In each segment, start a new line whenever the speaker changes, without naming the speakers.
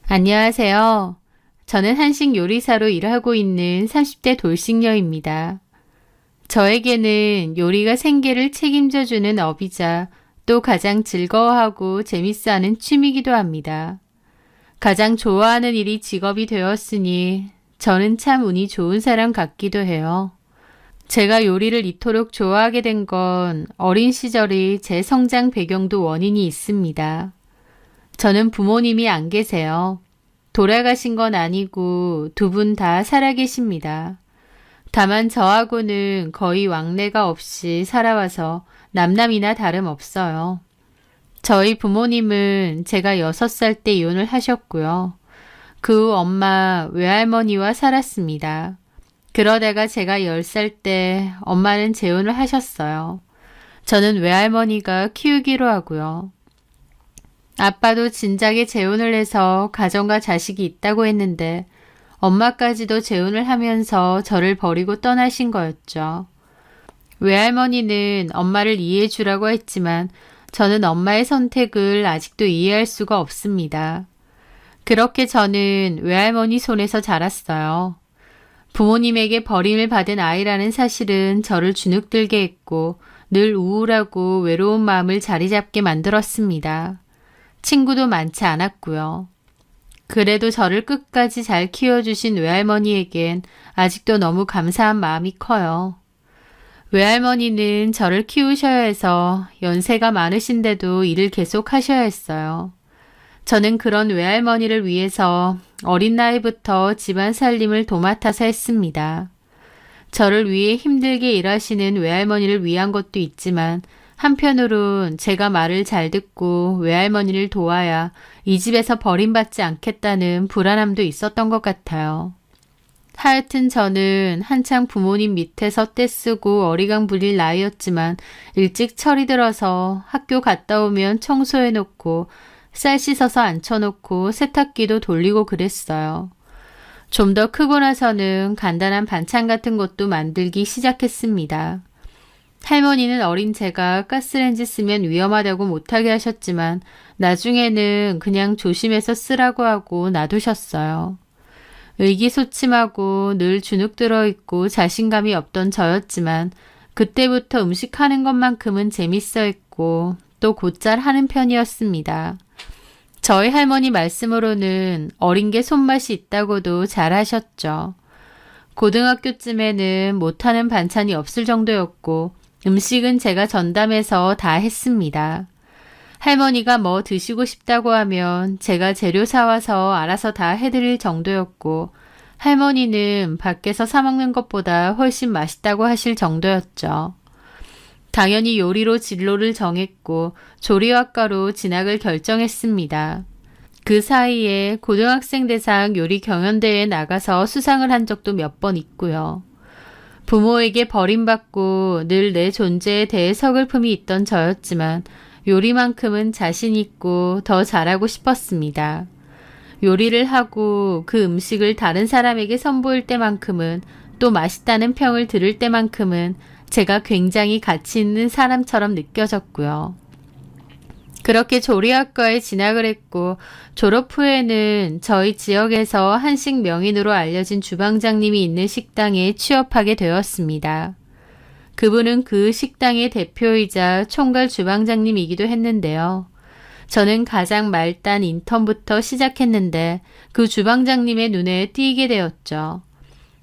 안녕하세요. 저는 한식 요리사로 일하고 있는 30대 돌싱녀입니다. 저에게는 요리가 생계를 책임져주는 업이자 또 가장 즐거워하고 재밌어하는 취미이기도 합니다. 가장 좋아하는 일이 직업이 되었으니 저는 참 운이 좋은 사람 같기도 해요. 제가 요리를 이토록 좋아하게 된 건 어린 시절의 제 성장 배경도 원인이 있습니다. 저는 부모님이 안 계세요. 돌아가신 건 아니고 두 분 다 살아계십니다. 다만 저하고는 거의 왕래가 없이 살아와서 남남이나 다름없어요. 저희 부모님은 제가 6살 때 이혼을 하셨고요. 그 후 엄마, 외할머니와 살았습니다. 그러다가 제가 10살 때 엄마는 재혼을 하셨어요. 저는 외할머니가 키우기로 하고요. 아빠도 진작에 재혼을 해서 가정과 자식이 있다고 했는데 엄마까지도 재혼을 하면서 저를 버리고 떠나신 거였죠. 외할머니는 엄마를 이해해 주라고 했지만 저는 엄마의 선택을 아직도 이해할 수가 없습니다. 그렇게 저는 외할머니 손에서 자랐어요. 부모님에게 버림을 받은 아이라는 사실은 저를 주눅들게 했고 늘 우울하고 외로운 마음을 자리 잡게 만들었습니다. 친구도 많지 않았고요. 그래도 저를 끝까지 잘 키워주신 외할머니에겐 아직도 너무 감사한 마음이 커요. 외할머니는 저를 키우셔야 해서 연세가 많으신데도 일을 계속 하셔야 했어요. 저는 그런 외할머니를 위해서 어린 나이부터 집안 살림을 도맡아서 했습니다. 저를 위해 힘들게 일하시는 외할머니를 위한 것도 있지만 한편으론 제가 말을 잘 듣고 외할머니를 도와야 이 집에서 버림받지 않겠다는 불안함도 있었던 것 같아요. 하여튼 저는 한창 부모님 밑에서 떼쓰고 어리광 부릴 나이였지만 일찍 철이 들어서 학교 갔다 오면 청소해놓고 쌀 씻어서 앉혀놓고 세탁기도 돌리고 그랬어요. 좀 더 크고 나서는 간단한 반찬 같은 것도 만들기 시작했습니다. 할머니는 어린 제가 가스레인지 쓰면 위험하다고 못하게 하셨지만 나중에는 그냥 조심해서 쓰라고 하고 놔두셨어요. 의기소침하고 늘 주눅 들어있고 자신감이 없던 저였지만 그때부터 음식하는 것만큼은 재밌어 했고 또 곧잘 하는 편이었습니다. 저희 할머니 말씀으로는 어린 게 손맛이 있다고도 잘 하셨죠. 고등학교쯤에는 못하는 반찬이 없을 정도였고 음식은 제가 전담해서 다 했습니다. 할머니가 뭐 드시고 싶다고 하면 제가 재료 사와서 알아서 다 해드릴 정도였고 할머니는 밖에서 사 먹는 것보다 훨씬 맛있다고 하실 정도였죠. 당연히 요리로 진로를 정했고 조리학과로 진학을 결정했습니다. 그 사이에 고등학생 대상 요리 경연대회에 나가서 수상을 한 적도 몇 번 있고요. 부모에게 버림받고 늘 내 존재에 대해 서글픔이 있던 저였지만 요리만큼은 자신 있고 더 잘하고 싶었습니다. 요리를 하고 그 음식을 다른 사람에게 선보일 때만큼은 또 맛있다는 평을 들을 때만큼은 제가 굉장히 가치 있는 사람처럼 느껴졌고요. 그렇게 조리학과에 진학을 했고 졸업 후에는 저희 지역에서 한식 명인으로 알려진 주방장님이 있는 식당에 취업하게 되었습니다. 그분은 그 식당의 대표이자 총괄 주방장님이기도 했는데요. 저는 가장 말단 인턴부터 시작했는데 그 주방장님의 눈에 띄게 되었죠.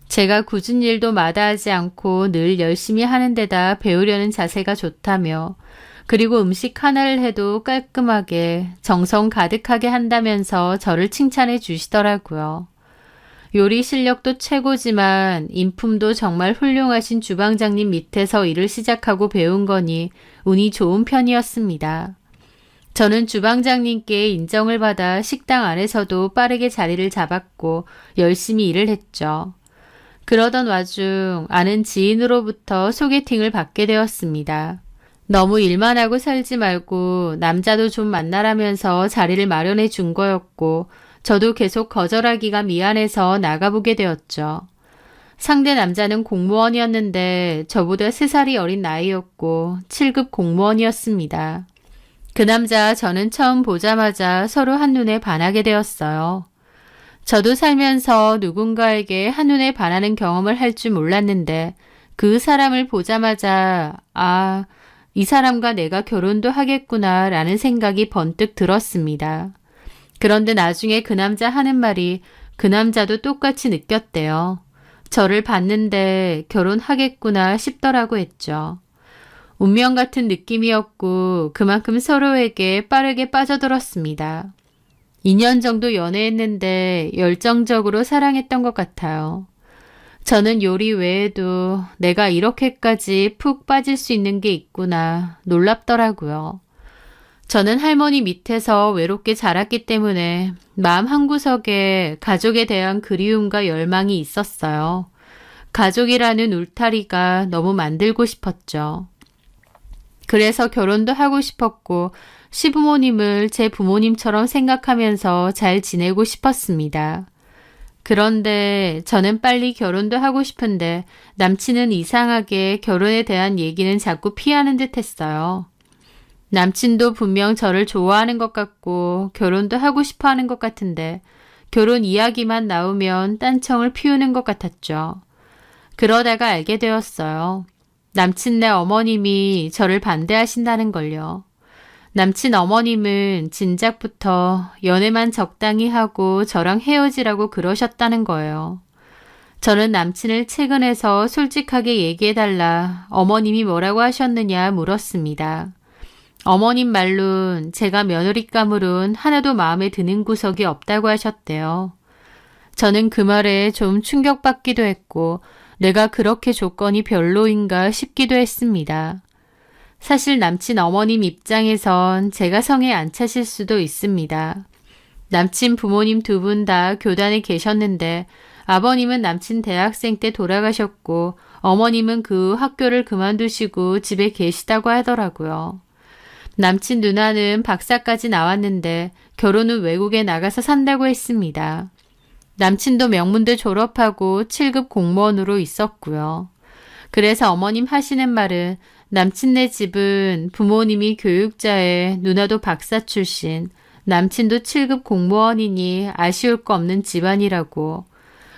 제가 굳은 일도 마다하지 않고 늘 열심히 하는 데다 배우려는 자세가 좋다며 그리고 음식 하나를 해도 깔끔하게 정성 가득하게 한다면서 저를 칭찬해 주시더라고요. 요리 실력도 최고지만 인품도 정말 훌륭하신 주방장님 밑에서 일을 시작하고 배운 거니 운이 좋은 편이었습니다. 저는 주방장님께 인정을 받아 식당 안에서도 빠르게 자리를 잡았고 열심히 일을 했죠. 그러던 와중 아는 지인으로부터 소개팅을 받게 되었습니다. 너무 일만 하고 살지 말고 남자도 좀 만나라면서 자리를 마련해 준 거였고 저도 계속 거절하기가 미안해서 나가보게 되었죠. 상대 남자는 공무원이었는데 저보다 3살이 어린 나이였고 7급 공무원이었습니다. 그 남자 저는 처음 보자마자 서로 한눈에 반하게 되었어요. 저도 살면서 누군가에게 한눈에 반하는 경험을 할 줄 몰랐는데 그 사람을 보자마자 이 사람과 내가 결혼도 하겠구나 라는 생각이 번뜩 들었습니다. 그런데 나중에 그 남자 하는 말이 그 남자도 똑같이 느꼈대요. 저를 봤는데 결혼하겠구나 싶더라고 했죠. 운명 같은 느낌이었고 그만큼 서로에게 빠르게 빠져들었습니다. 2년 정도 연애했는데 열정적으로 사랑했던 것 같아요. 저는 요리 외에도 내가 이렇게까지 푹 빠질 수 있는 게 있구나 놀랍더라고요. 저는 할머니 밑에서 외롭게 자랐기 때문에 마음 한구석에 가족에 대한 그리움과 열망이 있었어요. 가족이라는 울타리가 너무 만들고 싶었죠. 그래서 결혼도 하고 싶었고 시부모님을 제 부모님처럼 생각하면서 잘 지내고 싶었습니다. 그런데 저는 빨리 결혼도 하고 싶은데 남친은 이상하게 결혼에 대한 얘기는 자꾸 피하는 듯 했어요. 남친도 분명 저를 좋아하는 것 같고 결혼도 하고 싶어 하는 것 같은데 결혼 이야기만 나오면 딴청을 피우는 것 같았죠. 그러다가 알게 되었어요. 남친네 어머님이 저를 반대하신다는 걸요. 남친 어머님은 진작부터 연애만 적당히 하고 저랑 헤어지라고 그러셨다는 거예요. 저는 남친을 퇴근해서 솔직하게 얘기해달라 어머님이 뭐라고 하셨느냐 물었습니다. 어머님 말론 제가 며느리감으론 하나도 마음에 드는 구석이 없다고 하셨대요. 저는 그 말에 좀 충격받기도 했고 내가 그렇게 조건이 별로인가 싶기도 했습니다. 사실 남친 어머님 입장에선 제가 성에 안 차실 수도 있습니다. 남친 부모님 두 분 다 교단에 계셨는데 아버님은 남친 대학생 때 돌아가셨고 어머님은 그 후 학교를 그만두시고 집에 계시다고 하더라고요. 남친 누나는 박사까지 나왔는데 결혼 후 외국에 나가서 산다고 했습니다. 남친도 명문대 졸업하고 7급 공무원으로 있었고요. 그래서 어머님 하시는 말은 남친네 집은 부모님이 교육자에 누나도 박사 출신, 남친도 7급 공무원이니 아쉬울 거 없는 집안이라고.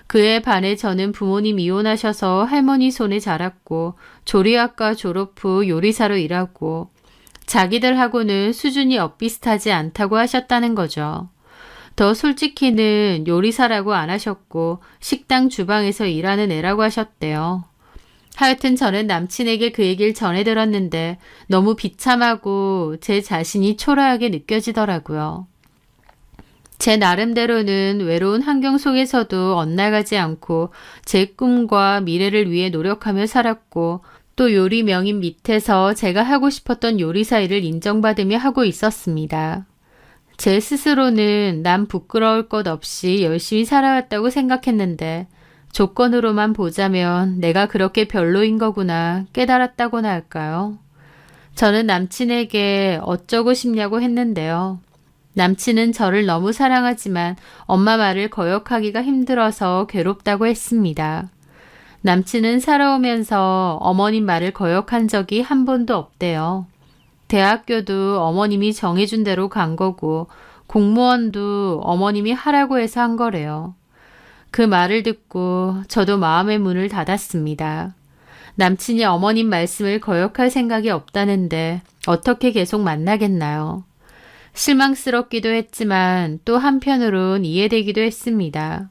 그에 반해 저는 부모님 이혼하셔서 할머니 손에 자랐고 조리학과 졸업 후 요리사로 일하고 자기들하고는 수준이 엇비슷하지 않다고 하셨다는 거죠. 더 솔직히는 요리사라고 안 하셨고 식당 주방에서 일하는 애라고 하셨대요. 하여튼 저는 남친에게 그 얘기를 전해 들었는데 너무 비참하고 제 자신이 초라하게 느껴지더라고요. 제 나름대로는 외로운 환경 속에서도 엇나가지 않고 제 꿈과 미래를 위해 노력하며 살았고 또 요리 명인 밑에서 제가 하고 싶었던 요리사 일을 인정받으며 하고 있었습니다. 제 스스로는 남 부끄러울 것 없이 열심히 살아왔다고 생각했는데 조건으로만 보자면 내가 그렇게 별로인 거구나 깨달았다고나 할까요? 저는 남친에게 어쩌고 싶냐고 했는데요. 남친은 저를 너무 사랑하지만 엄마 말을 거역하기가 힘들어서 괴롭다고 했습니다. 남친은 살아오면서 어머님 말을 거역한 적이 한 번도 없대요. 대학교도 어머님이 정해준 대로 간 거고 공무원도 어머님이 하라고 해서 한 거래요. 그 말을 듣고 저도 마음의 문을 닫았습니다. 남친이 어머님 말씀을 거역할 생각이 없다는데 어떻게 계속 만나겠나요? 실망스럽기도 했지만 또 한편으론 이해되기도 했습니다.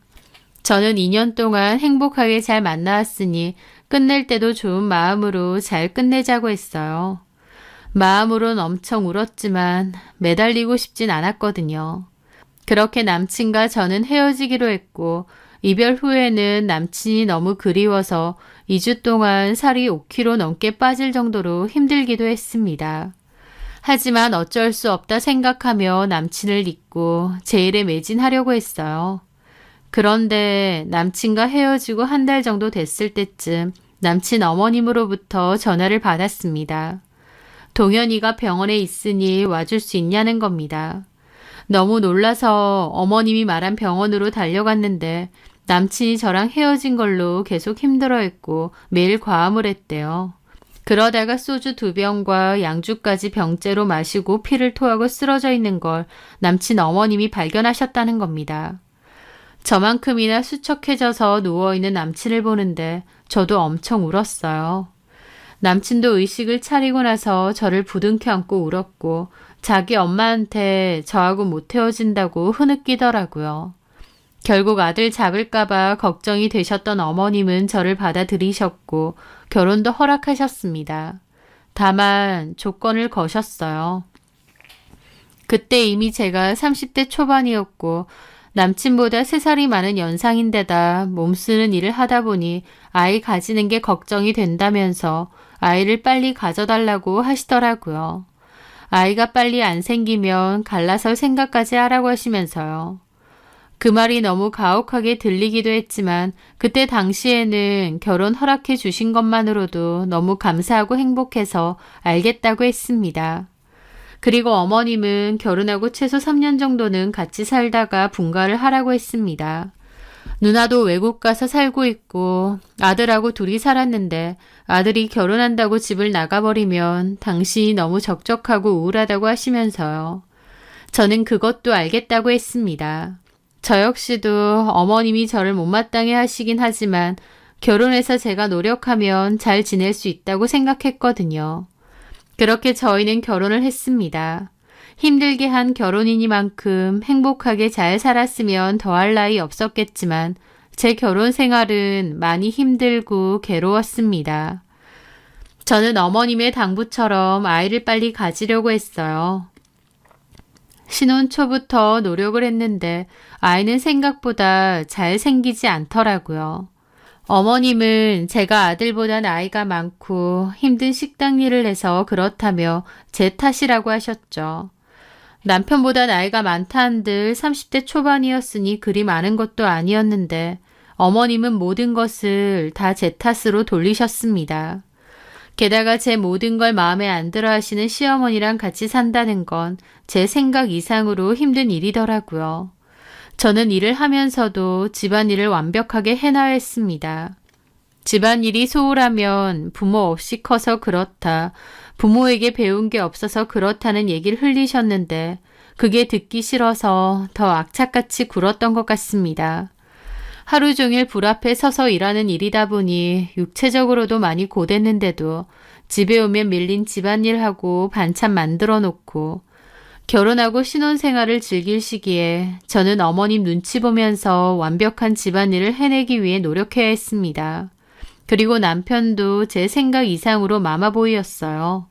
저는 2년 동안 행복하게 잘 만나왔으니 끝낼 때도 좋은 마음으로 잘 끝내자고 했어요. 마음으론 엄청 울었지만 매달리고 싶진 않았거든요. 그렇게 남친과 저는 헤어지기로 했고 이별 후에는 남친이 너무 그리워서 2주 동안 살이 5kg 넘게 빠질 정도로 힘들기도 했습니다. 하지만 어쩔 수 없다 생각하며 남친을 잊고 제 일에 매진하려고 했어요. 그런데 남친과 헤어지고 한 달 정도 됐을 때쯤 남친 어머님으로부터 전화를 받았습니다. 동현이가 병원에 있으니 와줄 수 있냐는 겁니다. 너무 놀라서 어머님이 말한 병원으로 달려갔는데 남친이 저랑 헤어진 걸로 계속 힘들어했고 매일 과음을 했대요. 그러다가 소주 2병과 양주까지 병째로 마시고 피를 토하고 쓰러져 있는 걸 남친 어머님이 발견하셨다는 겁니다. 저만큼이나 수척해져서 누워있는 남친을 보는데 저도 엄청 울었어요. 남친도 의식을 차리고 나서 저를 부둥켜 안고 울었고 자기 엄마한테 저하고 못 헤어진다고 흐느끼더라고요. 결국 아들 잡을까봐 걱정이 되셨던 어머님은 저를 받아들이셨고 결혼도 허락하셨습니다. 다만 조건을 거셨어요. 그때 이미 제가 30대 초반이었고 남친보다 3살이 많은 연상인데다 몸쓰는 일을 하다 보니 아이 가지는 게 걱정이 된다면서 아이를 빨리 가져달라고 하시더라고요. 아이가 빨리 안 생기면 갈라설 생각까지 하라고 하시면서요. 그 말이 너무 가혹하게 들리기도 했지만 그때 당시에는 결혼 허락해 주신 것만으로도 너무 감사하고 행복해서 알겠다고 했습니다. 그리고 어머님은 결혼하고 최소 3년 정도는 같이 살다가 분가를 하라고 했습니다. 누나도 외국 가서 살고 있고 아들하고 둘이 살았는데 아들이 결혼한다고 집을 나가버리면 당신이 너무 적적하고 우울하다고 하시면서요. 저는 그것도 알겠다고 했습니다. 저 역시도 어머님이 저를 못마땅해 하시긴 하지만 결혼해서 제가 노력하면 잘 지낼 수 있다고 생각했거든요. 그렇게 저희는 결혼을 했습니다. 힘들게 한 결혼이니만큼 행복하게 잘 살았으면 더할 나위 없었겠지만 제 결혼 생활은 많이 힘들고 괴로웠습니다. 저는 어머님의 당부처럼 아이를 빨리 가지려고 했어요. 신혼 초부터 노력을 했는데 아이는 생각보다 잘 생기지 않더라고요. 어머님은 제가 아들보다 나이가 많고 힘든 식당 일을 해서 그렇다며 제 탓이라고 하셨죠. 남편보다 나이가 많다 한들 30대 초반이었으니 그리 많은 것도 아니었는데 어머님은 모든 것을 다 제 탓으로 돌리셨습니다. 게다가 제 모든 걸 마음에 안 들어 하시는 시어머니랑 같이 산다는 건 제 생각 이상으로 힘든 일이더라고요. 저는 일을 하면서도 집안일을 완벽하게 해놔야 했습니다. 집안일이 소홀하면 부모 없이 커서 그렇다, 부모에게 배운 게 없어서 그렇다는 얘기를 흘리셨는데 그게 듣기 싫어서 더 악착같이 굴었던 것 같습니다. 하루 종일 불 앞에 서서 일하는 일이다 보니 육체적으로도 많이 고됐는데도 집에 오면 밀린 집안일하고 반찬 만들어 놓고 결혼하고 신혼생활을 즐길 시기에 저는 어머님 눈치 보면서 완벽한 집안일을 해내기 위해 노력해야 했습니다. 그리고 남편도 제 생각 이상으로 마마보이였어요.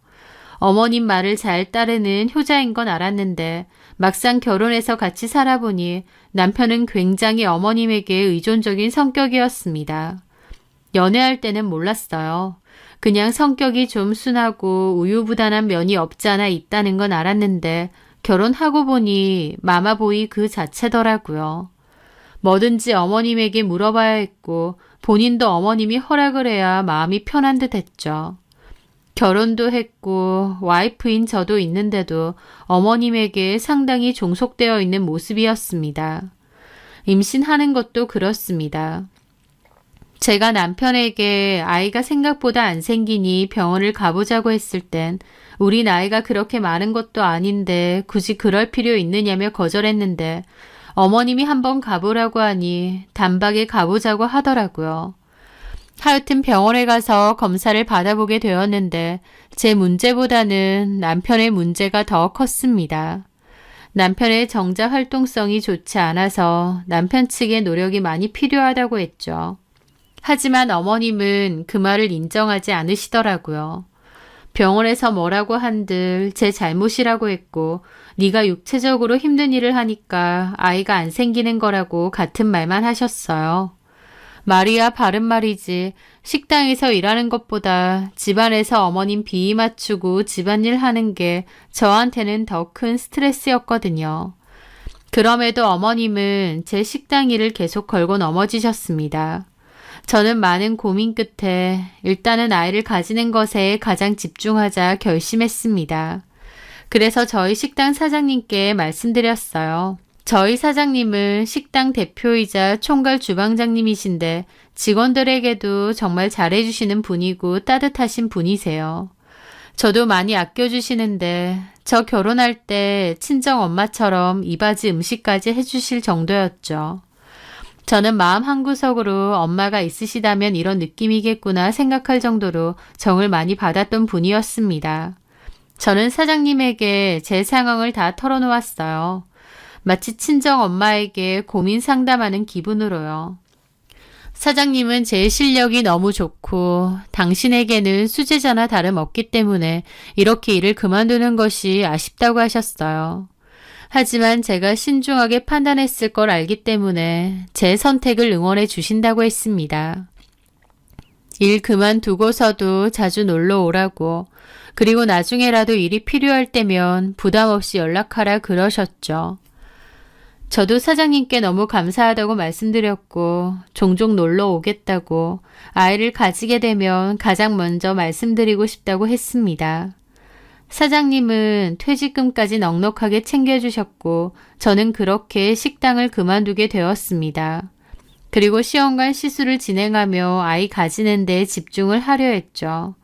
어머님 말을 잘 따르는 효자인 건 알았는데 막상 결혼해서 같이 살아보니 남편은 굉장히 어머님에게 의존적인 성격이었습니다. 연애할 때는 몰랐어요. 그냥 성격이 좀 순하고 우유부단한 면이 없지 않아 있다는 건 알았는데 결혼하고 보니 마마보이 그 자체더라고요. 뭐든지 어머님에게 물어봐야 했고 본인도 어머님이 허락을 해야 마음이 편한 듯 했죠. 결혼도 했고 와이프인 저도 있는데도 어머님에게 상당히 종속되어 있는 모습이었습니다. 임신하는 것도 그렇습니다. 제가 남편에게 아이가 생각보다 안 생기니 병원을 가보자고 했을 땐 우리 나이가 그렇게 많은 것도 아닌데 굳이 그럴 필요 있느냐며 거절했는데 어머님이 한번 가보라고 하니 단박에 가보자고 하더라고요. 하여튼 병원에 가서 검사를 받아보게 되었는데 제 문제보다는 남편의 문제가 더 컸습니다. 남편의 정자 활동성이 좋지 않아서 남편 측의 노력이 많이 필요하다고 했죠. 하지만 어머님은 그 말을 인정하지 않으시더라고요. 병원에서 뭐라고 한들 제 잘못이라고 했고 네가 육체적으로 힘든 일을 하니까 아이가 안 생기는 거라고 같은 말만 하셨어요. 말이야 바른 말이지 식당에서 일하는 것보다 집안에서 어머님 비위 맞추고 집안일 하는 게 저한테는 더 큰 스트레스였거든요. 그럼에도 어머님은 제 식당 일을 계속 걸고 넘어지셨습니다. 저는 많은 고민 끝에 일단은 아이를 가지는 것에 가장 집중하자 결심했습니다. 그래서 저희 식당 사장님께 말씀드렸어요. 저희 사장님은 식당 대표이자 총괄 주방장님이신데 직원들에게도 정말 잘해주시는 분이고 따뜻하신 분이세요. 저도 많이 아껴주시는데 저 결혼할 때 친정 엄마처럼 이바지 음식까지 해주실 정도였죠. 저는 마음 한구석으로 엄마가 있으시다면 이런 느낌이겠구나 생각할 정도로 정을 많이 받았던 분이었습니다. 저는 사장님에게 제 상황을 다 털어놓았어요. 마치 친정 엄마에게 고민 상담하는 기분으로요. 사장님은 제 실력이 너무 좋고 당신에게는 수제자나 다름없기 때문에 이렇게 일을 그만두는 것이 아쉽다고 하셨어요. 하지만 제가 신중하게 판단했을 걸 알기 때문에 제 선택을 응원해 주신다고 했습니다. 일 그만두고서도 자주 놀러 오라고, 그리고 나중에라도 일이 필요할 때면 부담 없이 연락하라 그러셨죠. 저도 사장님께 너무 감사하다고 말씀드렸고 종종 놀러 오겠다고, 아이를 가지게 되면 가장 먼저 말씀드리고 싶다고 했습니다. 사장님은 퇴직금까지 넉넉하게 챙겨주셨고 저는 그렇게 식당을 그만두게 되었습니다. 그리고 시험관 시술을 진행하며 아이 가지는 데 집중을 하려 했죠.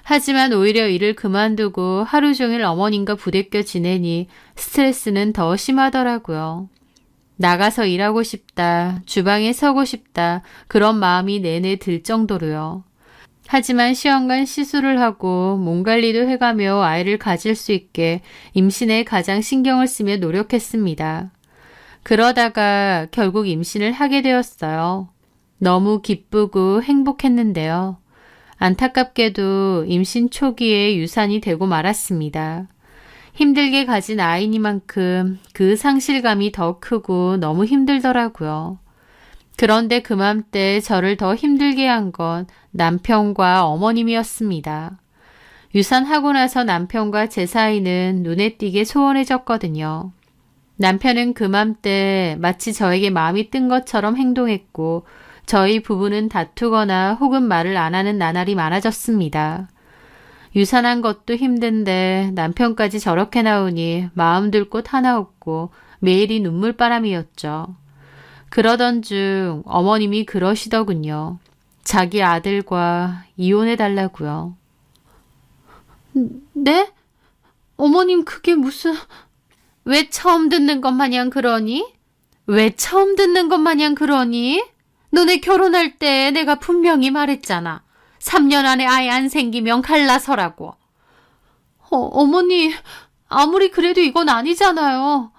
하지만 오히려 일을 그만두고 하루 종일 어머님과 부대껴 지내니 스트레스는 더 심하더라고요. 나가서 일하고 싶다, 주방에 서고 싶다, 그런 마음이 내내 들 정도로요. 하지만 시험관 시술을 하고 몸 관리도 해가며 아이를 가질 수 있게 임신에 가장 신경을 쓰며 노력했습니다. 그러다가 결국 임신을 하게 되었어요. 너무 기쁘고 행복했는데요. 안타깝게도 임신 초기에 유산이 되고 말았습니다. 힘들게 가진 아이니만큼 그 상실감이 더 크고 너무 힘들더라고요. 그런데 그맘때 저를 더 힘들게 한 건 남편과 어머님이었습니다. 유산하고 나서 남편과 제 사이는 눈에 띄게 소원해졌거든요. 남편은 그맘때 마치 저에게 마음이 뜬 것처럼 행동했고 저희 부부는 다투거나 혹은 말을 안 하는 나날이 많아졌습니다. 유산한 것도 힘든데 남편까지 저렇게 나오니 마음 둘 곳 하나 없고 매일이 눈물바람이었죠. 그러던 중 어머님이 그러시더군요. 자기 아들과 이혼해달라고요. 네? 어머님 그게 무슨... 왜 처음 듣는 것 마냥 그러니? 왜 처음 듣는 것 마냥 그러니? 너네 결혼할 때 내가 분명히 말했잖아. 3년 안에 아이 안 생기면 갈라서라고. 어머니, 아무리 그래도 이건 아니잖아요.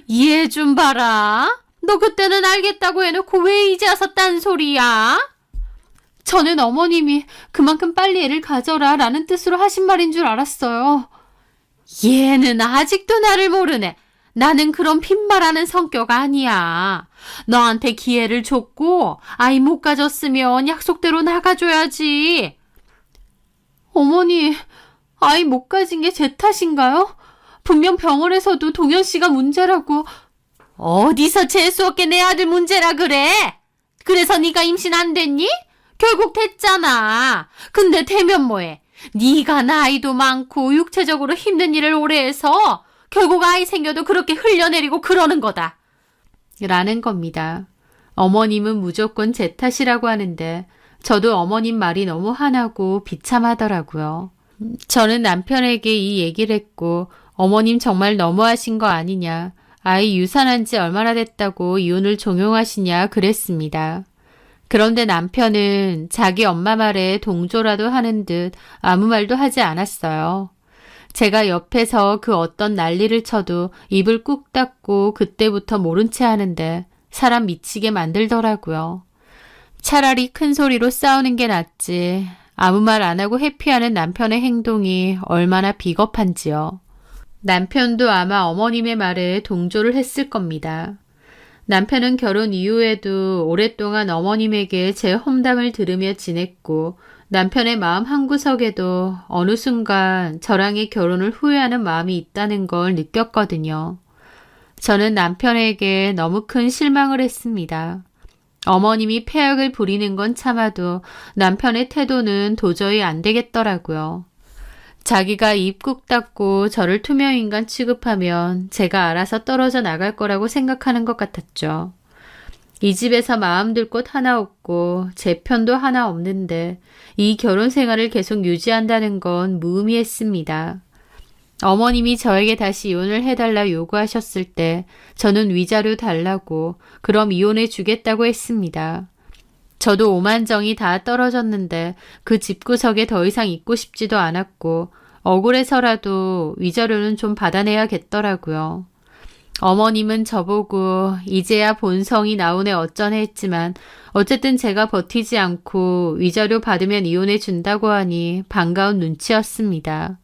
이해 좀 봐라. 너 그때는 알겠다고 해놓고 왜 이제 와서 딴소리야? 저는 어머님이 그만큼 빨리 애를 가져라 라는 뜻으로 하신 말인 줄 알았어요. 얘는 아직도 나를 모르네. 나는 그런 빈말하는 성격 아니야. 너한테 기회를 줬고 아이 못 가졌으면 약속대로 나가줘야지. 어머니, 아이 못 가진 게 제 탓인가요? 분명 병원에서도 동현 씨가 문제라고. 어디서 재수없게 내 아들 문제라 그래? 그래서 네가 임신 안 됐니? 결국 됐잖아. 근데 되면 뭐해? 네가 나이도 많고 육체적으로 힘든 일을 오래 해서 결국 아이 생겨도 그렇게 흘려내리고 그러는 거다. 라는 겁니다. 어머님은 무조건 제 탓이라고 하는데 저도 어머님 말이 너무 화나고 비참하더라고요. 저는 남편에게 이 얘기를 했고 어머님 정말 너무하신 거 아니냐. 아이 유산한 지 얼마나 됐다고 이혼을 종용하시냐 그랬습니다. 그런데 남편은 자기 엄마 말에 동조라도 하는 듯 아무 말도 하지 않았어요. 제가 옆에서 그 어떤 난리를 쳐도 입을 꾹 닫고 그때부터 모른 채 하는데 사람 미치게 만들더라고요. 차라리 큰 소리로 싸우는 게 낫지. 아무 말 안 하고 회피하는 남편의 행동이 얼마나 비겁한지요. 남편도 아마 어머님의 말에 동조를 했을 겁니다. 남편은 결혼 이후에도 오랫동안 어머님에게 제 험담을 들으며 지냈고 남편의 마음 한구석에도 어느 순간 저랑의 결혼을 후회하는 마음이 있다는 걸 느꼈거든요. 저는 남편에게 너무 큰 실망을 했습니다. 어머님이 폐악을 부리는 건 참아도 남편의 태도는 도저히 안 되겠더라고요. 자기가 입 꾹 닫고 저를 투명인간 취급하면 제가 알아서 떨어져 나갈 거라고 생각하는 것 같았죠. 이 집에서 마음 들 곳 하나 없고 제 편도 하나 없는데 이 결혼 생활을 계속 유지한다는 건 무의미했습니다. 어머님이 저에게 다시 이혼을 해달라 요구하셨을 때 저는 위자료 달라고 그럼 이혼해 주겠다고 했습니다. 저도 오만정이 다 떨어졌는데 그 집구석에 더 이상 있고 싶지도 않았고 억울해서라도 위자료는 좀 받아내야겠더라고요. 어머님은 저보고 이제야 본성이 나오네 어쩌네 했지만 어쨌든 제가 버티지 않고 위자료 받으면 이혼해 준다고 하니 반가운 눈치였습니다.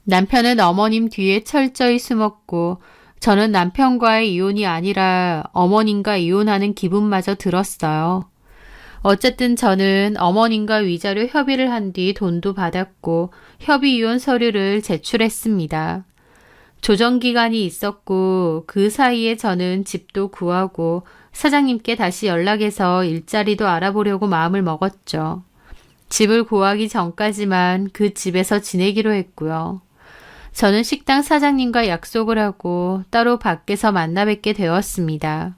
남편은 어머님 뒤에 철저히 숨었고 저는 남편과의 이혼이 아니라 어머님과 이혼하는 기분마저 들었어요. 어쨌든 저는 어머님과 위자료 협의를 한 뒤 돈도 받았고 협의 이혼 서류를 제출했습니다. 조정기간이 있었고 그 사이에 저는 집도 구하고 사장님께 다시 연락해서 일자리도 알아보려고 마음을 먹었죠. 집을 구하기 전까지만 그 집에서 지내기로 했고요. 저는 식당 사장님과 약속을 하고 따로 밖에서 만나 뵙게 되었습니다.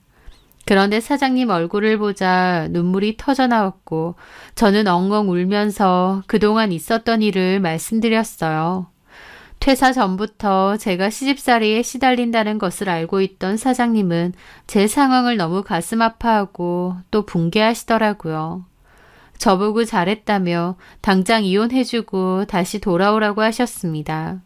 그런데 사장님 얼굴을 보자 눈물이 터져 나왔고 저는 엉엉 울면서 그동안 있었던 일을 말씀드렸어요. 퇴사 전부터 제가 시집살이에 시달린다는 것을 알고 있던 사장님은 제 상황을 너무 가슴 아파하고 또 붕괴하시더라고요. 저보고 잘했다며 당장 이혼해주고 다시 돌아오라고 하셨습니다.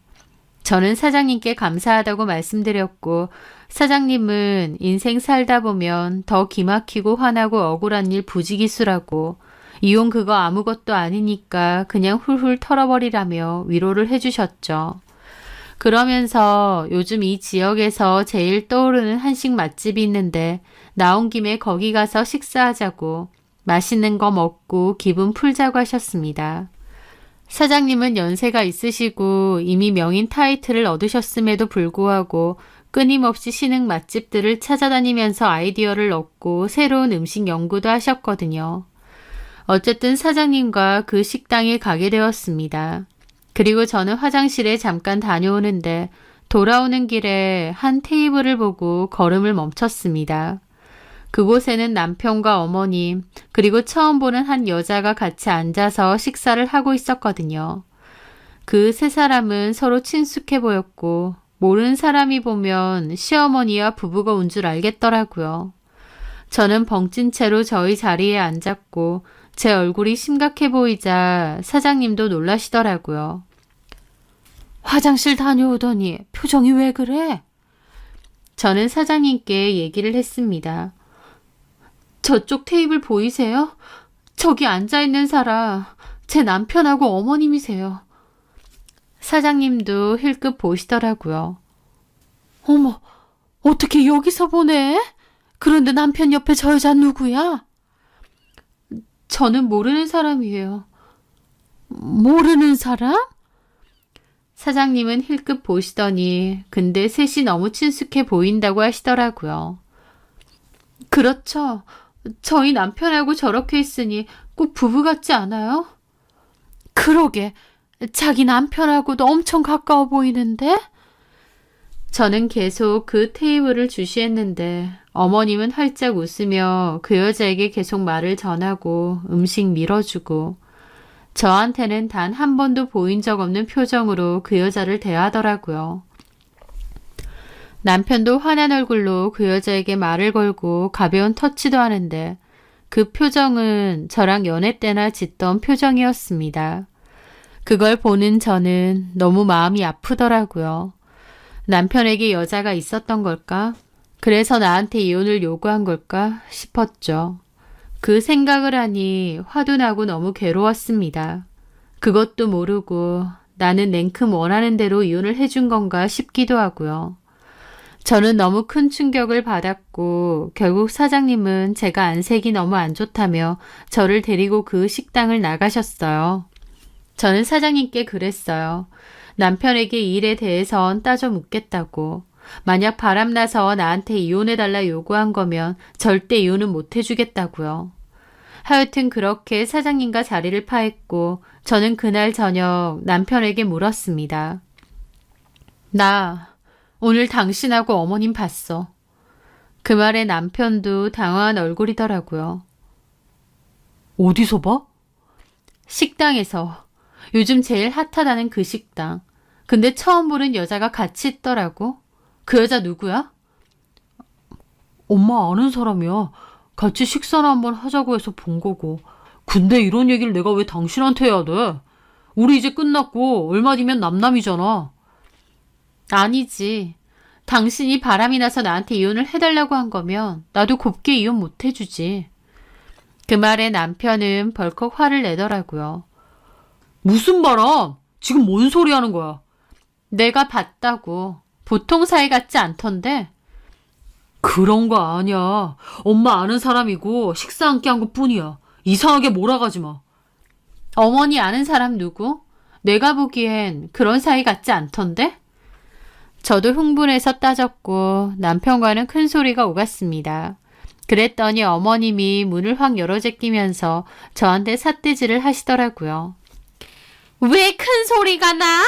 저는 사장님께 감사하다고 말씀드렸고 사장님은 인생 살다 보면 더 기막히고 화나고 억울한 일 부지기수라고 이혼 그거 아무것도 아니니까 그냥 훌훌 털어버리라며 위로를 해주셨죠. 그러면서 요즘 이 지역에서 제일 떠오르는 한식 맛집이 있는데 나온 김에 거기 가서 식사하자고 맛있는 거 먹고 기분 풀자고 하셨습니다. 사장님은 연세가 있으시고 이미 명인 타이틀을 얻으셨음에도 불구하고 끊임없이 신흥 맛집들을 찾아다니면서 아이디어를 얻고 새로운 음식 연구도 하셨거든요. 어쨌든 사장님과 그 식당에 가게 되었습니다. 그리고 저는 화장실에 잠깐 다녀오는데 돌아오는 길에 한 테이블을 보고 걸음을 멈췄습니다. 그곳에는 남편과 어머님 그리고 처음 보는 한 여자가 같이 앉아서 식사를 하고 있었거든요. 그 세 사람은 서로 친숙해 보였고 모르는 사람이 보면 시어머니와 부부가 온 줄 알겠더라고요. 저는 벙찐 채로 저희 자리에 앉았고 제 얼굴이 심각해 보이자 사장님도 놀라시더라고요. 화장실 다녀오더니 표정이 왜 그래? 저는 사장님께 얘기를 했습니다. 저쪽 테이블 보이세요? 저기 앉아있는 사람 제 남편하고 어머님이세요. 사장님도 힐끗 보시더라고요. 어머, 어떻게 여기서 보네? 그런데 남편 옆에 저 여자 누구야? 저는 모르는 사람이에요. 모르는 사람? 사장님은 힐끗 보시더니 근데 셋이 너무 친숙해 보인다고 하시더라고요. 그렇죠. 저희 남편하고 저렇게 있으니 꼭 부부 같지 않아요? 그러게. 자기 남편하고도 엄청 가까워 보이는데? 저는 계속 그 테이블을 주시했는데 어머님은 활짝 웃으며 그 여자에게 계속 말을 전하고 음식 밀어주고 저한테는 단 한 번도 보인 적 없는 표정으로 그 여자를 대하더라고요. 남편도 환한 얼굴로 그 여자에게 말을 걸고 가벼운 터치도 하는데 그 표정은 저랑 연애 때나 짓던 표정이었습니다. 그걸 보는 저는 너무 마음이 아프더라고요. 남편에게 여자가 있었던 걸까? 그래서 나한테 이혼을 요구한 걸까 싶었죠. 그 생각을 하니 화도 나고 너무 괴로웠습니다. 그것도 모르고 나는 냉큼 원하는 대로 이혼을 해준 건가 싶기도 하고요. 저는 너무 큰 충격을 받았고 결국 사장님은 제가 안색이 너무 안 좋다며 저를 데리고 그 식당을 나가셨어요. 저는 사장님께 그랬어요. 남편에게 이 일에 대해선 따져 묻겠다고. 만약 바람나서 나한테 이혼해달라 요구한 거면 절대 이혼은 못 해주겠다고요. 하여튼 그렇게 사장님과 자리를 파했고 저는 그날 저녁 남편에게 물었습니다. 나 오늘 당신하고 어머님 봤어. 그 말에 남편도 당황한 얼굴이더라고요. 어디서 봐? 식당에서. 요즘 제일 핫하다는 그 식당. 근데 처음 보는 여자가 같이 있더라고. 그 여자 누구야? 엄마 아는 사람이야. 같이 식사나 한번 하자고 해서 본 거고. 근데 이런 얘기를 내가 왜 당신한테 해야 돼? 우리 이제 끝났고 얼마 뒤면 남남이잖아. 아니지. 당신이 바람이 나서 나한테 이혼을 해달라고 한 거면 나도 곱게 이혼 못 해주지. 그 말에 남편은 벌컥 화를 내더라고요. 무슨 바람? 지금 뭔 소리 하는 거야? 내가 봤다고. 보통 사이 같지 않던데? 그런 거 아니야. 엄마 아는 사람이고 식사 함께 한 것뿐이야. 이상하게 몰아가지 마. 어머니 아는 사람 누구? 내가 보기엔 그런 사이 같지 않던데? 저도 흥분해서 따졌고 남편과는 큰 소리가 오갔습니다. 그랬더니 어머님이 문을 확 열어 제끼면서 저한테 삿대질을 하시더라고요. 왜 큰 소리가 나?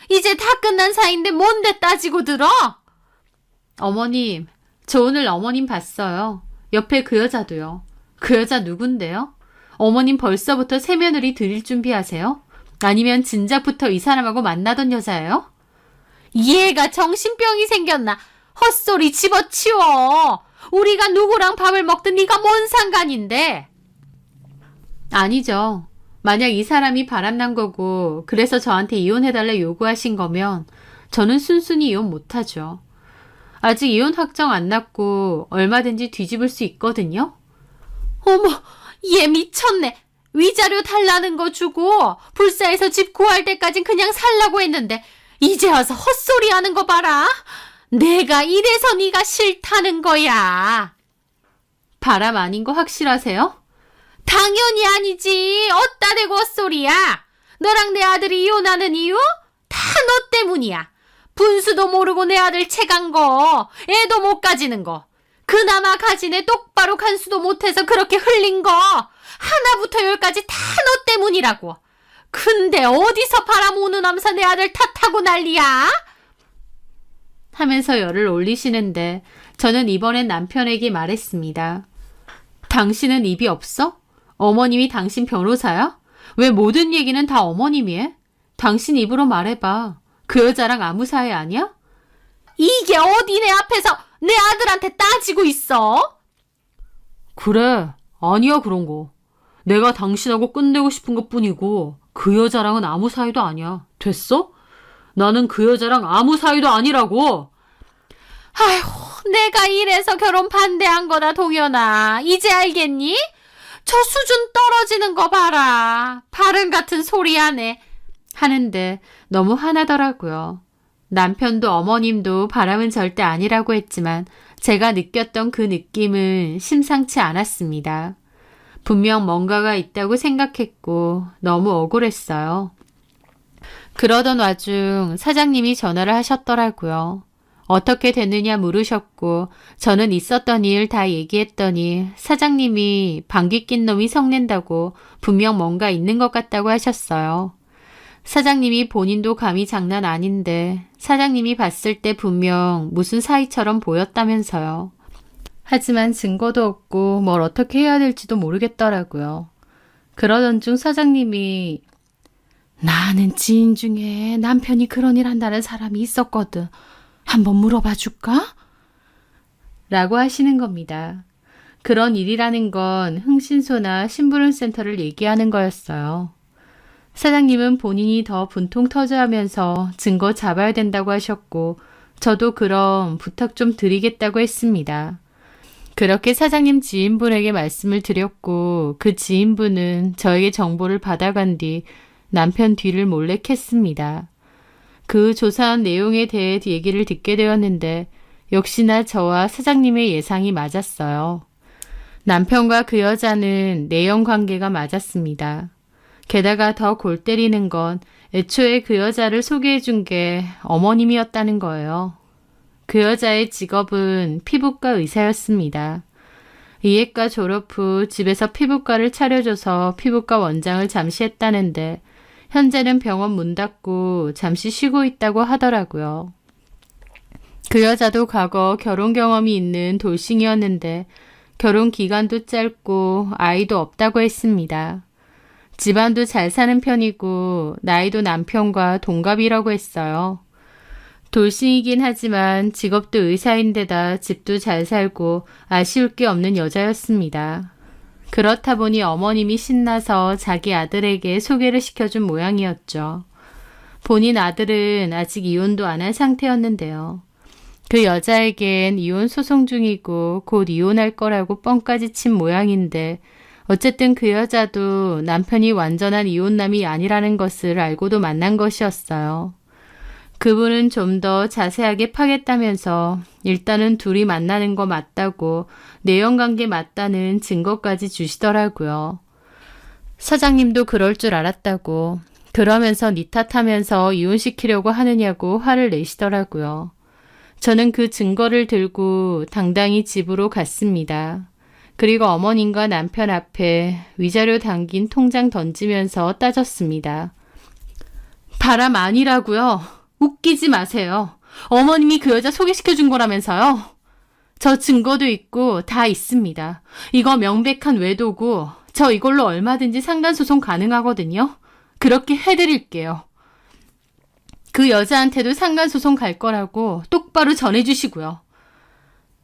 이제 다 끝난 사이인데 뭔데 따지고 들어? 어머님, 저 오늘 어머님 봤어요. 옆에 그 여자도요. 그 여자 누군데요? 어머님 벌써부터 세며느리 드릴 준비하세요? 아니면 진작부터 이 사람하고 만나던 여자예요? 얘가 정신병이 생겼나? 헛소리 집어치워. 우리가 누구랑 밥을 먹든 네가 뭔 상관인데? 아니죠. 만약 이 사람이 바람난 거고 그래서 저한테 이혼해달라 요구하신 거면 저는 순순히 이혼 못하죠. 아직 이혼 확정 안 났고 얼마든지 뒤집을 수 있거든요. 어머, 얘 미쳤네. 위자료 달라는 거 주고 불사해서 집 구할 때까진 그냥 살라고 했는데 이제 와서 헛소리 하는 거 봐라. 내가 이래서 네가 싫다는 거야. 바람 아닌 거 확실하세요? 당연히 아니지. 어따 대고 헛소리야. 너랑 내 아들이 이혼하는 이유? 다 너 때문이야. 분수도 모르고 내 아들 채간 거, 애도 못 가지는 거. 그나마 가진 애 똑바로 간수도 못해서 그렇게 흘린 거. 하나부터 열까지 다 너 때문이라고. 근데 어디서 바람 오는 암사 내 아들 탓하고 난리야? 하면서 열을 올리시는데 저는 이번엔 남편에게 말했습니다. 당신은 입이 없어? 어머님이 당신 변호사야? 왜 모든 얘기는 다 어머님이 해? 당신 입으로 말해봐. 그 여자랑 아무 사이 아니야? 이게 어디 내 앞에서 내 아들한테 따지고 있어? 그래, 아니야 그런 거. 내가 당신하고 끝내고 싶은 것뿐이고 그 여자랑은 아무 사이도 아니야. 됐어? 나는 그 여자랑 아무 사이도 아니라고. 아휴, 내가 이래서 결혼 반대한 거다 동현아. 이제 알겠니? 저 수준 떨어지는 거 봐라. 바른 같은 소리 하네. 하는데 너무 화나더라고요. 남편도 어머님도 바람은 절대 아니라고 했지만 제가 느꼈던 그 느낌은 심상치 않았습니다. 분명 뭔가가 있다고 생각했고 너무 억울했어요. 그러던 와중 사장님이 전화를 하셨더라고요. 어떻게 됐느냐 물으셨고 저는 있었던 일 다 얘기했더니 사장님이 방귀 낀 놈이 성낸다고 분명 뭔가 있는 것 같다고 하셨어요. 사장님이 본인도 감이 장난 아닌데 사장님이 봤을 때 분명 무슨 사이처럼 보였다면서요. 하지만 증거도 없고 뭘 어떻게 해야 될지도 모르겠더라고요. 그러던 중 사장님이 나는 지인 중에 남편이 그런 일 한다는 사람이 있었거든. 한번 물어봐 줄까? 라고 하시는 겁니다. 그런 일이라는 건 흥신소나 심부름센터를 얘기하는 거였어요. 사장님은 본인이 더 분통 터져하면서 증거 잡아야 된다고 하셨고 저도 그럼 부탁 좀 드리겠다고 했습니다. 그렇게 사장님 지인분에게 말씀을 드렸고 그 지인분은 저에게 정보를 받아간 뒤 남편 뒤를 몰래 캤습니다. 그 조사한 내용에 대해 얘기를 듣게 되었는데 역시나 저와 사장님의 예상이 맞았어요. 남편과 그 여자는 내연 관계가 맞았습니다. 게다가 더 골 때리는 건 애초에 그 여자를 소개해 준 게 어머님이었다는 거예요. 그 여자의 직업은 피부과 의사였습니다. 이해과 졸업 후 집에서 피부과를 차려줘서 피부과 원장을 잠시 했다는데 현재는 병원 문 닫고 잠시 쉬고 있다고 하더라고요. 그 여자도 과거 결혼 경험이 있는 돌싱이었는데 결혼 기간도 짧고 아이도 없다고 했습니다. 집안도 잘 사는 편이고 나이도 남편과 동갑이라고 했어요. 돌싱이긴 하지만 직업도 의사인데다 집도 잘 살고 아쉬울 게 없는 여자였습니다. 그렇다 보니 어머님이 신나서 자기 아들에게 소개를 시켜준 모양이었죠. 본인 아들은 아직 이혼도 안 한 상태였는데요. 그 여자에겐 이혼 소송 중이고 곧 이혼할 거라고 뻥까지 친 모양인데 어쨌든 그 여자도 남편이 완전한 이혼남이 아니라는 것을 알고도 만난 것이었어요. 그분은 좀 더 자세하게 파겠다면서 일단은 둘이 만나는 거 맞다고 내연관계 맞다는 증거까지 주시더라고요. 사장님도 그럴 줄 알았다고 그러면서 니 탓하면서 이혼시키려고 하느냐고 화를 내시더라고요. 저는 그 증거를 들고 당당히 집으로 갔습니다. 그리고 어머님과 남편 앞에 위자료 담긴 통장 던지면서 따졌습니다. 바람 아니라고요. 웃기지 마세요. 어머님이 그 여자 소개시켜준 거라면서요. 저 증거도 있고 다 있습니다. 이거 명백한 외도고 저 이걸로 얼마든지 상간소송 가능하거든요. 그렇게 해드릴게요. 그 여자한테도 상간소송 갈 거라고 똑바로 전해주시고요.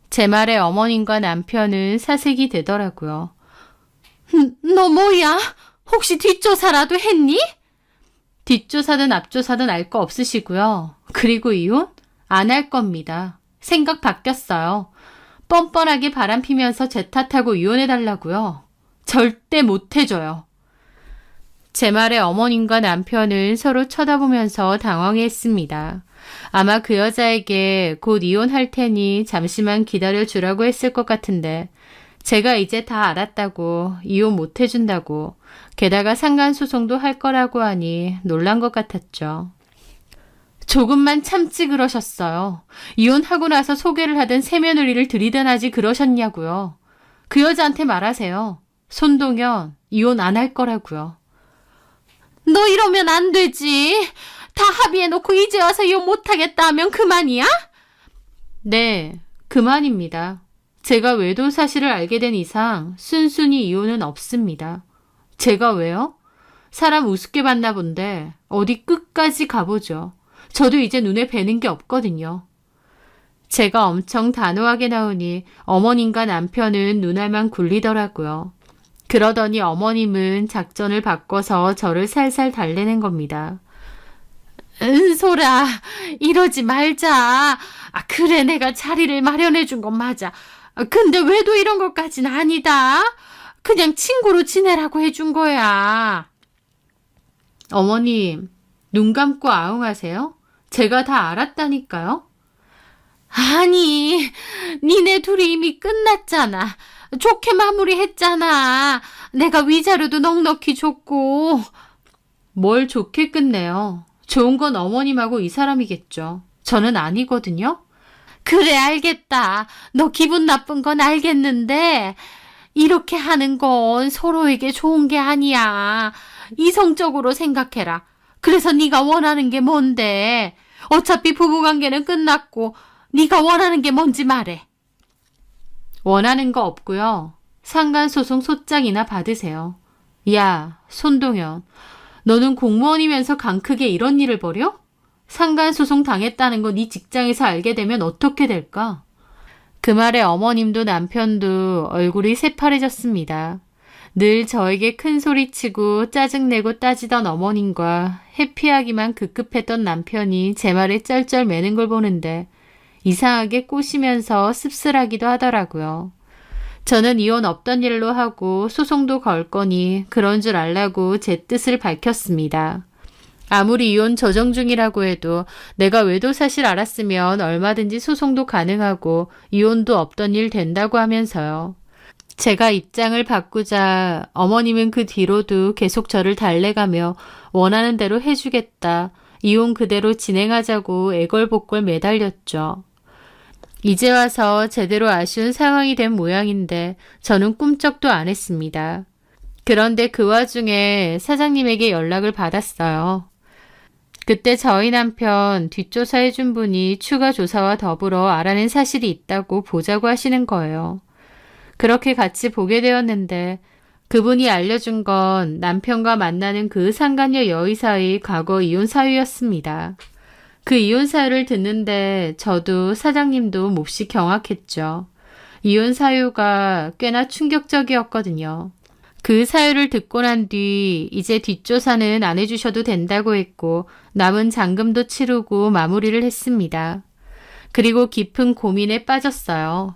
제 말에 어머님과 남편은 사색이 되더라고요. 너 뭐야? 혹시 뒷조사라도 했니? 뒷조사든 앞조사든 알 거 없으시고요. 그리고 이혼? 안 할 겁니다. 생각 바뀌었어요. 뻔뻔하게 바람 피면서 제 탓하고 이혼해달라고요. 절대 못 해줘요. 제 말에 어머님과 남편은 서로 쳐다보면서 당황했습니다. 아마 그 여자에게 곧 이혼할 테니 잠시만 기다려주라고 했을 것 같은데 제가 이제 다 알았다고 이혼 못 해준다고 게다가 상간소송도 할 거라고 하니 놀란 것 같았죠. 조금만 참지 그러셨어요. 이혼하고 나서 소개를 하든 새며느리를 들이든 하지 그러셨냐고요. 그 여자한테 말하세요. 손동현 이혼 안 할 거라고요. 너 이러면 안 되지. 다 합의해놓고 이제 와서 이혼 못하겠다 하면 그만이야? 네, 그만입니다. 제가 외도 사실을 알게 된 이상 순순히 이혼은 없습니다. 제가 왜요? 사람 우습게 봤나 본데 어디 끝까지 가보죠. 저도 이제 눈에 뵈는 게 없거든요. 제가 엄청 단호하게 나오니 어머님과 남편은 눈알만 굴리더라고요. 그러더니 어머님은 작전을 바꿔서 저를 살살 달래는 겁니다. 은솔아, 이러지 말자. 그래, 내가 자리를 마련해 준 건 맞아. 근데 왜도 이런 것까진 아니다. 그냥 친구로 지내라고 해준 거야. 어머님, 눈 감고 아웅하세요? 제가 다 알았다니까요. 아니, 니네 둘이 이미 끝났잖아. 좋게 마무리했잖아. 내가 위자료도 넉넉히 줬고. 뭘 좋게 끝내요. 좋은 건 어머님하고 이 사람이겠죠. 저는 아니거든요. 그래, 알겠다. 너 기분 나쁜 건 알겠는데 이렇게 하는 건 서로에게 좋은 게 아니야. 이성적으로 생각해라. 그래서 네가 원하는 게 뭔데? 어차피 부부관계는 끝났고 네가 원하는 게 뭔지 말해. 원하는 거 없고요. 상간소송 소장이나 받으세요. 야, 손동현. 너는 공무원이면서 강 크게 이런 일을 벌여? 상간소송 당했다는 거 네 직장에서 알게 되면 어떻게 될까? 그 말에 어머님도 남편도 얼굴이 새파래졌습니다. 늘 저에게 큰 소리치고 짜증내고 따지던 어머님과 회피하기만 급급했던 남편이 제 말에 쩔쩔매는 걸 보는데 이상하게 꼬시면서 씁쓸하기도 하더라고요. 저는 이혼 없던 일로 하고 소송도 걸 거니 그런 줄 알라고 제 뜻을 밝혔습니다. 아무리 이혼 조정 중이라고 해도 내가 외도 사실 알았으면 얼마든지 소송도 가능하고 이혼도 없던 일 된다고 하면서요. 제가 입장을 바꾸자 어머님은 그 뒤로도 계속 저를 달래가며 원하는 대로 해주겠다. 이혼 그대로 진행하자고 애걸복걸 매달렸죠. 이제 와서 제대로 아쉬운 상황이 된 모양인데 저는 꿈쩍도 안 했습니다. 그런데 그 와중에 사장님에게 연락을 받았어요. 그때 저희 남편 뒷조사해준 분이 추가 조사와 더불어 알아낸 사실이 있다고 보자고 하시는 거예요. 그렇게 같이 보게 되었는데 그분이 알려준 건 남편과 만나는 그 상간녀 여의사의 과거 이혼 사유였습니다. 그 이혼 사유를 듣는데 저도 사장님도 몹시 경악했죠. 이혼 사유가 꽤나 충격적이었거든요. 그 사유를 듣고 난 뒤 이제 뒷조사는 안 해주셔도 된다고 했고 남은 잔금도 치르고 마무리를 했습니다. 그리고 깊은 고민에 빠졌어요.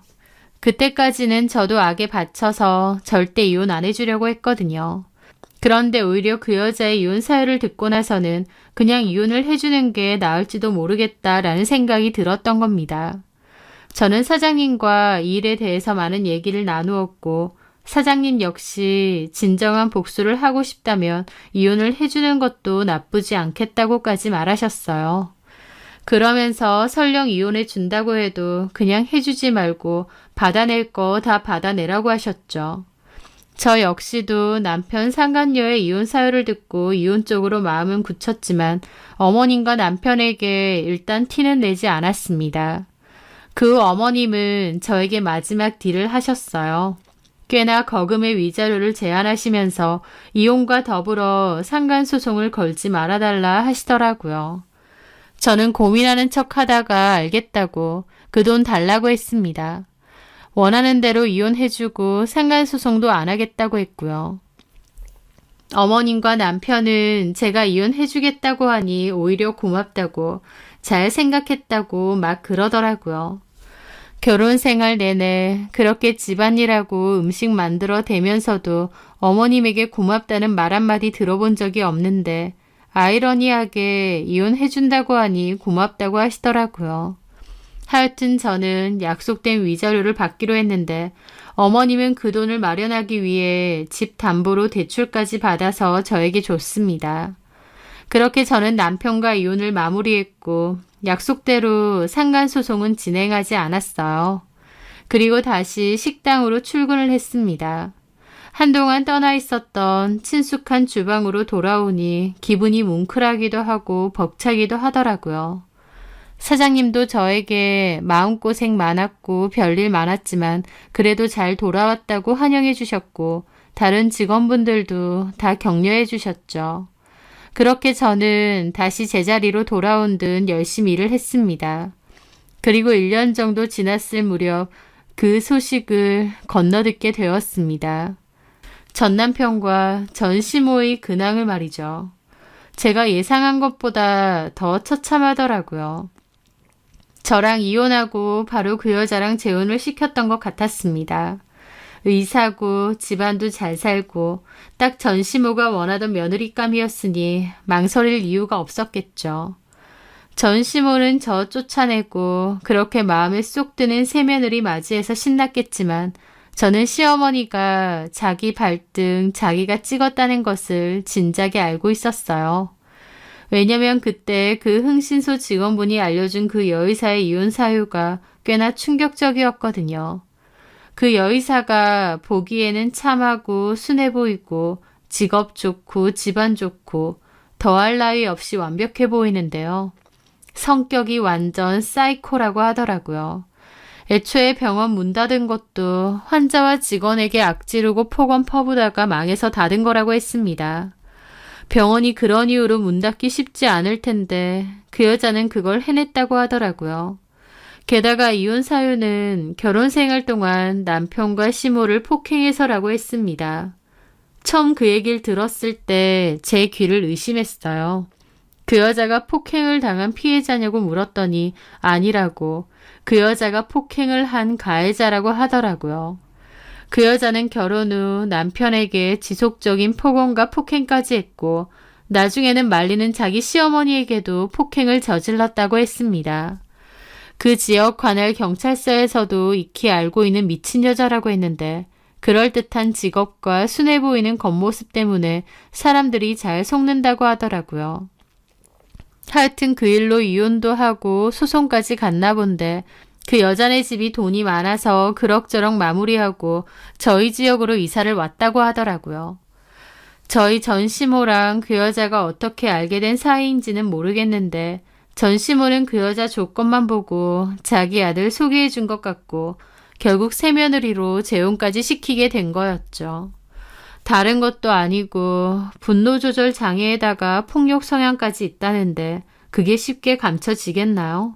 그때까지는 저도 악에 받쳐서 절대 이혼 안 해주려고 했거든요. 그런데 오히려 그 여자의 이혼 사유를 듣고 나서는 그냥 이혼을 해주는 게 나을지도 모르겠다라는 생각이 들었던 겁니다. 저는 사장님과 이 일에 대해서 많은 얘기를 나누었고 사장님 역시 진정한 복수를 하고 싶다면 이혼을 해주는 것도 나쁘지 않겠다고까지 말하셨어요. 그러면서 설령 이혼해 준다고 해도 그냥 해주지 말고 받아낼 거 다 받아내라고 하셨죠. 저 역시도 남편 상간녀의 이혼 사유를 듣고 이혼 쪽으로 마음은 굳혔지만 어머님과 남편에게 일단 티는 내지 않았습니다. 그 어머님은 저에게 마지막 딜을 하셨어요. 꽤나 거금의 위자료를 제안하시면서 이혼과 더불어 상간소송을 걸지 말아달라 하시더라고요. 저는 고민하는 척 하다가 알겠다고 그 돈 달라고 했습니다. 원하는 대로 이혼해주고 상간소송도 안 하겠다고 했고요. 어머님과 남편은 제가 이혼해주겠다고 하니 오히려 고맙다고 잘 생각했다고 막 그러더라고요. 결혼 생활 내내 그렇게 집안일하고 음식 만들어 대면서도 어머님에게 고맙다는 말 한마디 들어본 적이 없는데 아이러니하게 이혼해준다고 하니 고맙다고 하시더라고요. 하여튼 저는 약속된 위자료를 받기로 했는데 어머님은 그 돈을 마련하기 위해 집 담보로 대출까지 받아서 저에게 줬습니다. 그렇게 저는 남편과 이혼을 마무리했고 약속대로 상간소송은 진행하지 않았어요. 그리고 다시 식당으로 출근을 했습니다. 한동안 떠나 있었던 친숙한 주방으로 돌아오니 기분이 뭉클하기도 하고 벅차기도 하더라고요. 사장님도 저에게 마음고생 많았고 별일 많았지만 그래도 잘 돌아왔다고 환영해 주셨고 다른 직원분들도 다 격려해 주셨죠. 그렇게 저는 다시 제자리로 돌아온 듯 열심히 일을 했습니다. 그리고 1년 정도 지났을 무렵 그 소식을 건너듣게 되었습니다. 전 남편과 전 시모의 근황을 말이죠. 제가 예상한 것보다 더 처참하더라고요. 저랑 이혼하고 바로 그 여자랑 재혼을 시켰던 것 같았습니다. 의사고 집안도 잘 살고 딱 전시모가 원하던 며느리감이었으니 망설일 이유가 없었겠죠. 전시모는 저 쫓아내고 그렇게 마음에 쏙 드는 새며느리 맞이해서 신났겠지만 저는 시어머니가 자기 발등 자기가 찍었다는 것을 진작에 알고 있었어요. 왜냐면 그때 그 흥신소 직원분이 알려준 그 여의사의 이혼 사유가 꽤나 충격적이었거든요. 그 여의사가 보기에는 참하고 순해 보이고 직업 좋고 집안 좋고 더할 나위 없이 완벽해 보이는데요. 성격이 완전 사이코라고 하더라고요. 애초에 병원 문 닫은 것도 환자와 직원에게 악지르고 폭언 퍼부다가 망해서 닫은 거라고 했습니다. 병원이 그런 이유로 문 닫기 쉽지 않을 텐데 그 여자는 그걸 해냈다고 하더라고요. 게다가 이혼 사유는 결혼 생활 동안 남편과 시모를 폭행해서라고 했습니다. 처음 그 얘기를 들었을 때 제 귀를 의심했어요. 그 여자가 폭행을 당한 피해자냐고 물었더니 아니라고, 그 여자가 폭행을 한 가해자라고 하더라고요. 그 여자는 결혼 후 남편에게 지속적인 폭언과 폭행까지 했고 나중에는 말리는 자기 시어머니에게도 폭행을 저질렀다고 했습니다. 그 지역 관할 경찰서에서도 익히 알고 있는 미친 여자라고 했는데 그럴듯한 직업과 순해 보이는 겉모습 때문에 사람들이 잘 속는다고 하더라고요. 하여튼 그 일로 이혼도 하고 소송까지 갔나 본데 그 여자네 집이 돈이 많아서 그럭저럭 마무리하고 저희 지역으로 이사를 왔다고 하더라고요. 저희 전시모랑 그 여자가 어떻게 알게 된 사이인지는 모르겠는데 전시모는 그 여자 조건만 보고 자기 아들 소개해 준 것 같고 결국 새며느리로 재혼까지 시키게 된 거였죠. 다른 것도 아니고 분노 조절 장애에다가 폭력 성향까지 있다는데 그게 쉽게 감춰지겠나요?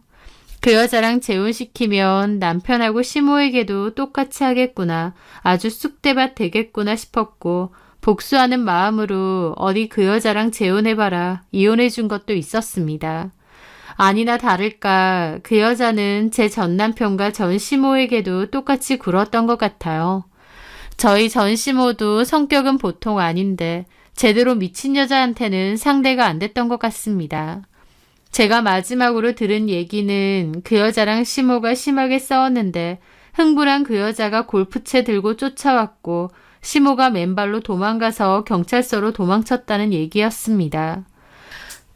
그 여자랑 재혼시키면 남편하고 시모에게도 똑같이 하겠구나, 아주 쑥대밭 되겠구나 싶었고 복수하는 마음으로 어디 그 여자랑 재혼해봐라 이혼해준 것도 있었습니다. 아니나 다를까 그 여자는 제 전남편과 전시모에게도 똑같이 굴었던 것 같아요. 저희 전시모도 성격은 보통 아닌데 제대로 미친 여자한테는 상대가 안 됐던 것 같습니다. 제가 마지막으로 들은 얘기는 그 여자랑 시모가 심하게 싸웠는데 흥분한 그 여자가 골프채 들고 쫓아왔고 시모가 맨발로 도망가서 경찰서로 도망쳤다는 얘기였습니다.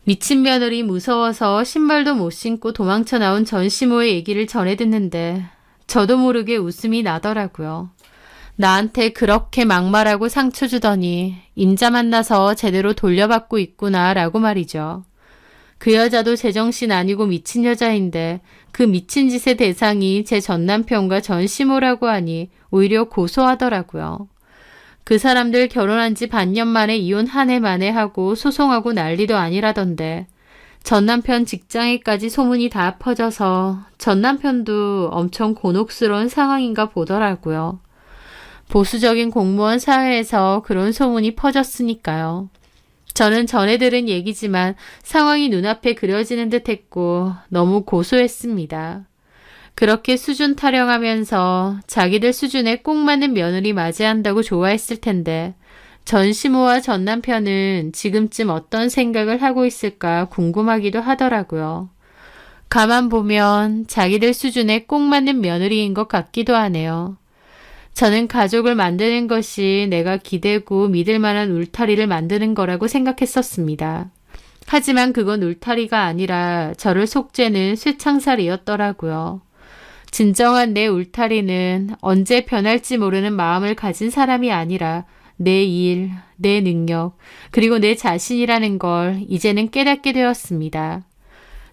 미친 며느리 무서워서 신발도 못 신고 도망쳐 나온 전시모의 얘기를 전해 듣는데 저도 모르게 웃음이 나더라고요. 나한테 그렇게 막말하고 상처 주더니 임자 만나서 제대로 돌려받고 있구나 라고 말이죠. 그 여자도 제정신 아니고 미친 여자인데 그 미친 짓의 대상이 제 전남편과 전시모라고 하니 오히려 고소하더라고요. 그 사람들 결혼한 지 반년 만에 이혼 한 해 만에 하고 소송하고 난리도 아니라던데 전남편 직장에까지 소문이 다 퍼져서 전남편도 엄청 곤혹스러운 상황인가 보더라고요. 보수적인 공무원 사회에서 그런 소문이 퍼졌으니까요. 저는 전해 들은 얘기지만 상황이 눈앞에 그려지는 듯 했고 너무 고소했습니다. 그렇게 수준 타령하면서 자기들 수준에 꼭 맞는 며느리 맞이한다고 좋아했을 텐데 전시모와 전남편은 지금쯤 어떤 생각을 하고 있을까 궁금하기도 하더라고요. 가만 보면 자기들 수준에 꼭 맞는 며느리인 것 같기도 하네요. 저는 가족을 만드는 것이 내가 기대고 믿을 만한 울타리를 만드는 거라고 생각했었습니다. 하지만 그건 울타리가 아니라 저를 속죄는 쇠창살이었더라고요. 진정한 내 울타리는 언제 변할지 모르는 마음을 가진 사람이 아니라 내 일, 내 능력, 그리고 내 자신이라는 걸 이제는 깨닫게 되었습니다.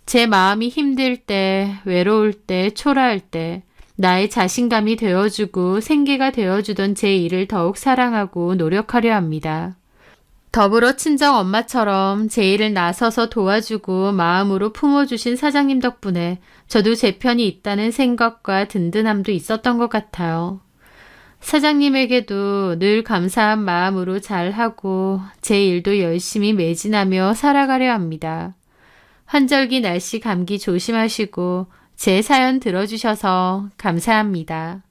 제 마음이 힘들 때, 외로울 때, 초라할 때 나의 자신감이 되어주고 생기가 되어주던 제 일을 더욱 사랑하고 노력하려 합니다. 더불어 친정 엄마처럼 제 일을 나서서 도와주고 마음으로 품어주신 사장님 덕분에 저도 제 편이 있다는 생각과 든든함도 있었던 것 같아요. 사장님에게도 늘 감사한 마음으로 잘하고 제 일도 열심히 매진하며 살아가려 합니다. 환절기 날씨 감기 조심하시고 제 사연 들어주셔서 감사합니다.